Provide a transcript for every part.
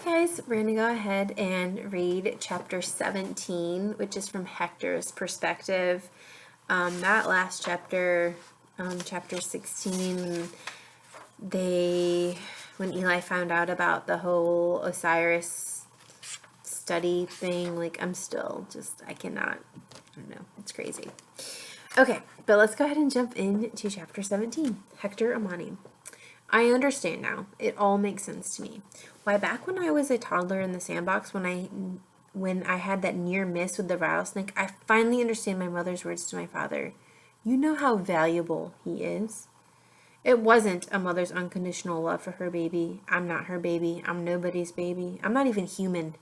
Guys, we're going to go ahead and read chapter 17, which is from Hector's perspective. That last chapter, chapter 16, when Eli found out about the whole Osiris study thing, I cannot, I don't know, it's crazy. Okay, but let's go ahead and jump into chapter 17, Hector Amani. I understand now. It all makes sense to me. Why, back when I was a toddler in the sandbox, when I had that near miss with the rattlesnake, I finally understand my mother's words to my father. You know how valuable he is. It wasn't a mother's unconditional love for her baby. I'm not her baby. I'm nobody's baby. I'm not even human.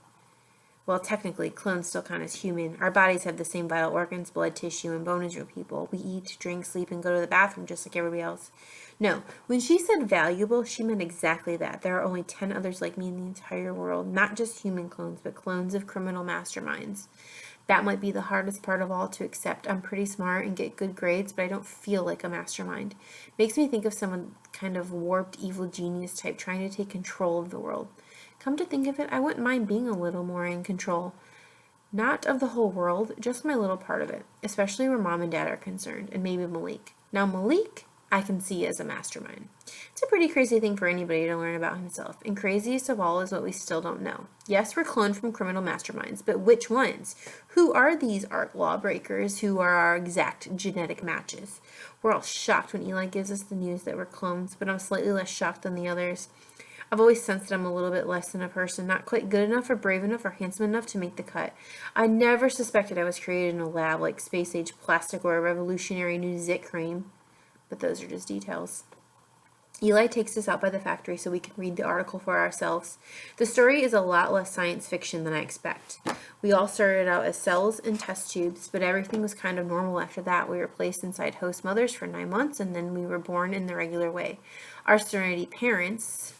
Well, technically, clones still count as human. Our bodies have the same vital organs, blood, tissue, and bone as real people. We eat, drink, sleep, and go to the bathroom just like everybody else. No, when she said valuable, she meant exactly that. There are only 10 others like me in the entire world, not just human clones, but clones of criminal masterminds. That might be the hardest part of all to accept. I'm pretty smart and get good grades, but I don't feel like a mastermind. Makes me think of someone kind of warped, evil genius type trying to take control of the world. Come to think of it, I wouldn't mind being a little more in control. Not of the whole world, just my little part of it, especially where mom and dad are concerned, and maybe Malik. Now Malik, I can see as a mastermind. It's a pretty crazy thing for anybody to learn about himself, and craziest of all is what we still don't know. Yes, we're cloned from criminal masterminds, but which ones? Who are these art lawbreakers who are our exact genetic matches? We're all shocked when Eli gives us the news that we're clones, but I'm slightly less shocked than the others. I've always sensed that I'm a little bit less than a person, not quite good enough or brave enough or handsome enough to make the cut. I never suspected I was created in a lab like space-age plastic or a revolutionary new zit cream. But those are just details. Eli takes us out by the factory so we can read the article for ourselves. The story is a lot less science fiction than I expect. We all started out as cells and test tubes, but everything was kind of normal after that. We were placed inside host mothers for 9 months, and then we were born in the regular way. Our Serenity parents,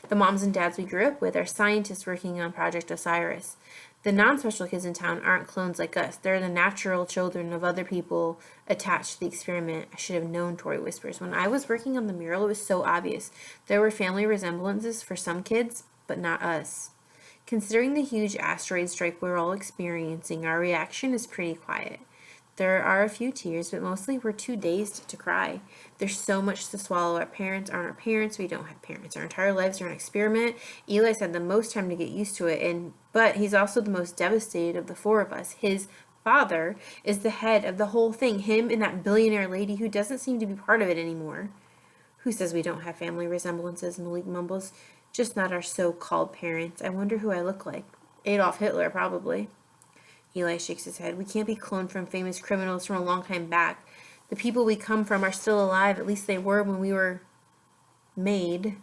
the moms and dads we grew up with, are scientists working on Project Osiris. The non-special kids in town aren't clones like us. They're the natural children of other people attached to the experiment. I should have known, Tori whispers. When I was working on the mural, it was so obvious. There were family resemblances for some kids, but not us. Considering the huge asteroid strike we're all experiencing, our reaction is pretty quiet. There are a few tears, but mostly we're too dazed to cry. There's so much to swallow. Our parents aren't our parents. We don't have parents. Our entire lives are an experiment. Eli's had the most time to get used to it, but he's also the most devastated of the four of us. His father is the head of the whole thing. Him and that billionaire lady who doesn't seem to be part of it anymore. Who says we don't have family resemblances? Malik mumbles. Just not our so-called parents. I wonder who I look like. Adolf Hitler, probably. Eli shakes his head. We can't be cloned from famous criminals from a long time back. The people we come from are still alive. At least they were when we were made.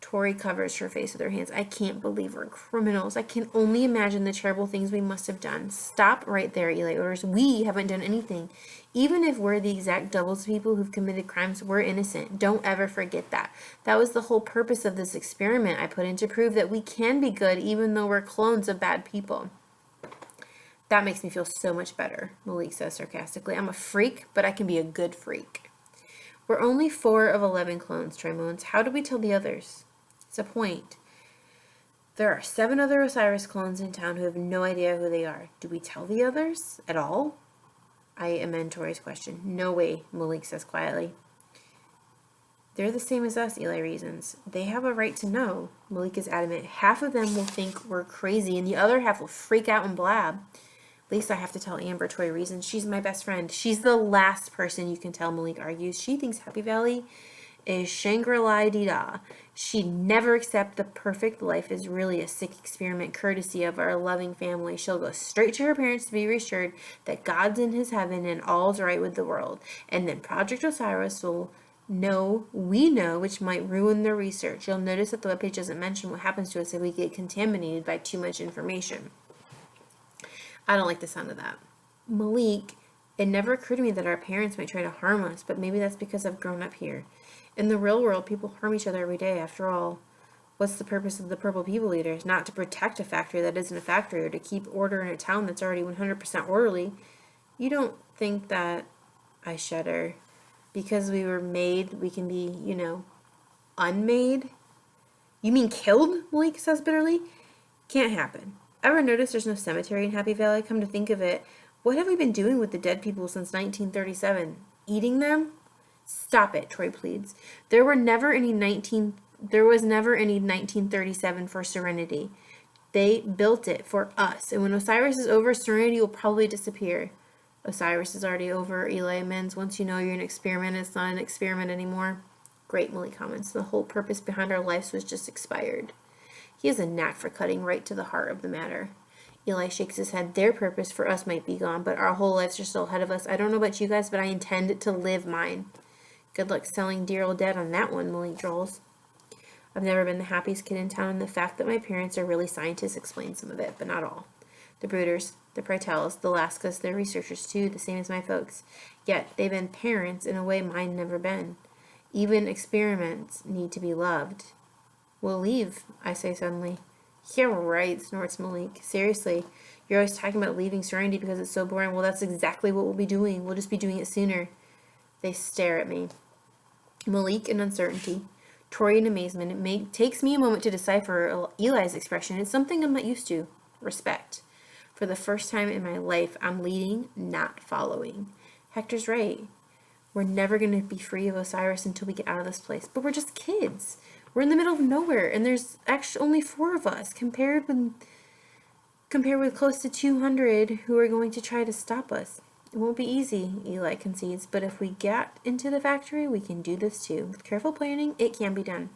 Tori covers her face with her hands. I can't believe we're criminals. I can only imagine the terrible things we must have done. Stop right there, Eli orders. We haven't done anything. Even if we're the exact doubles of people who've committed crimes, we're innocent. Don't ever forget that. That was the whole purpose of this experiment I put in, to prove that we can be good even though we're clones of bad people. That makes me feel so much better, Malik says sarcastically. I'm a freak, but I can be a good freak. We're only 4 of 11 clones, Troy moans. How do we tell the others? It's a point. There are 7 other Osiris clones in town who have no idea who they are. Do we tell the others at all? I amend Tori's question. No way, Malik says quietly. They're the same as us, Eli reasons. They have a right to know. Malik is adamant. Half of them will think we're crazy, and the other half will freak out and blab. At least I have to tell Amber, Tori reasons. She's my best friend. She's the last person you can tell, Malik argues. She thinks Happy Valley is Shangri-La-Dee-Da. She'd never accept the perfect life is really a sick experiment courtesy of our loving family. She'll go straight to her parents to be reassured that God's in his heaven and all's right with the world. And then Project Osiris will know, which might ruin their research. You'll notice that the webpage doesn't mention what happens to us if we get contaminated by too much information. I don't like the sound of that. Malik, it never occurred to me that our parents might try to harm us, but maybe that's because I've grown up here. In the real world, people harm each other every day, after all. What's the purpose of the Purple People Eaters? Not to protect a factory that isn't a factory, or to keep order in a town that's already 100% orderly. You don't think that, I shudder, because we were made, we can be, unmade? You mean killed? Malik says bitterly. Can't happen. Ever notice there's no cemetery in Happy Valley? Come to think of it, what have we been doing with the dead people since 1937? Eating them? Stop it, Troy pleads. There was never any 1937 for Serenity. They built it for us, and when Osiris is over, Serenity will probably disappear. Osiris is already over, Eli amends. Once you know you're an experiment, it's not an experiment anymore. Great, Millie comments. The whole purpose behind our lives was just expired. He has a knack for cutting right to the heart of the matter. Eli shakes his head. Their purpose for us might be gone, but our whole lives are still ahead of us. I don't know about you guys, but I intend to live mine. Good luck selling dear old dad on that one, Malik drawls. I've never been the happiest kid in town, and the fact that my parents are really scientists explains some of it, but not all. The Brooders, the Preitels, the Laskas, they're researchers too, the same as my folks. Yet they've been parents in a way mine never been. Even experiments need to be loved. We'll leave, I say suddenly. Yeah, right, snorts Malik. Seriously, you're always talking about leaving Serenity because it's so boring. Well, that's exactly what we'll be doing. We'll just be doing it sooner. They stare at me. Malik in uncertainty. Troy in amazement. It takes me a moment to decipher Eli's expression. It's something I'm not used to. Respect. For the first time in my life, I'm leading, not following. Hector's right. We're never going to be free of Osiris until we get out of this place. But we're just kids. We're in the middle of nowhere, and there's actually only 4 of us, compared with close to 200 who are going to try to stop us. It won't be easy, Eli concedes, but if we get into the factory, we can do this too. With careful planning, it can be done.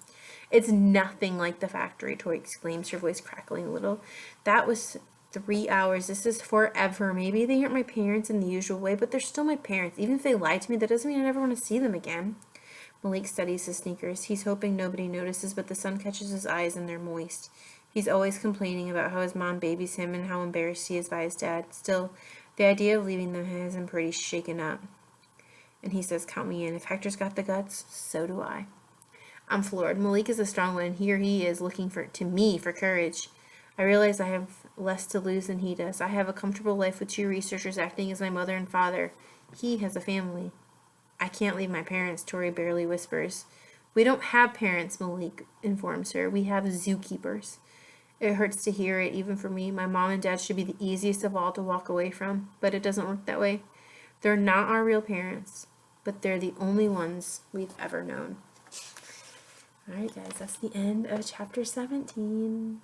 It's nothing like the factory, Tori exclaims, her voice crackling a little. That was 3 hours. This is forever. Maybe they aren't my parents in the usual way, but they're still my parents. Even if they lie to me, that doesn't mean I never want to see them again. Malik studies his sneakers. He's hoping nobody notices, but the sun catches his eyes and they're moist. He's always complaining about how his mom babies him and how embarrassed he is by his dad. Still, the idea of leaving them has him pretty shaken up. And he says, count me in. If Hector's got the guts, so do I. I'm floored. Malik is a strong one, and here he is looking to me for courage. I realize I have less to lose than he does. I have a comfortable life with 2 researchers acting as my mother and father. He has a family. I can't leave my parents, Tori barely whispers. We don't have parents, Malik informs her. We have zookeepers. It hurts to hear it, even for me. My mom and dad should be the easiest of all to walk away from, but it doesn't work that way. They're not our real parents, but they're the only ones we've ever known. Alright guys, that's the end of chapter 17.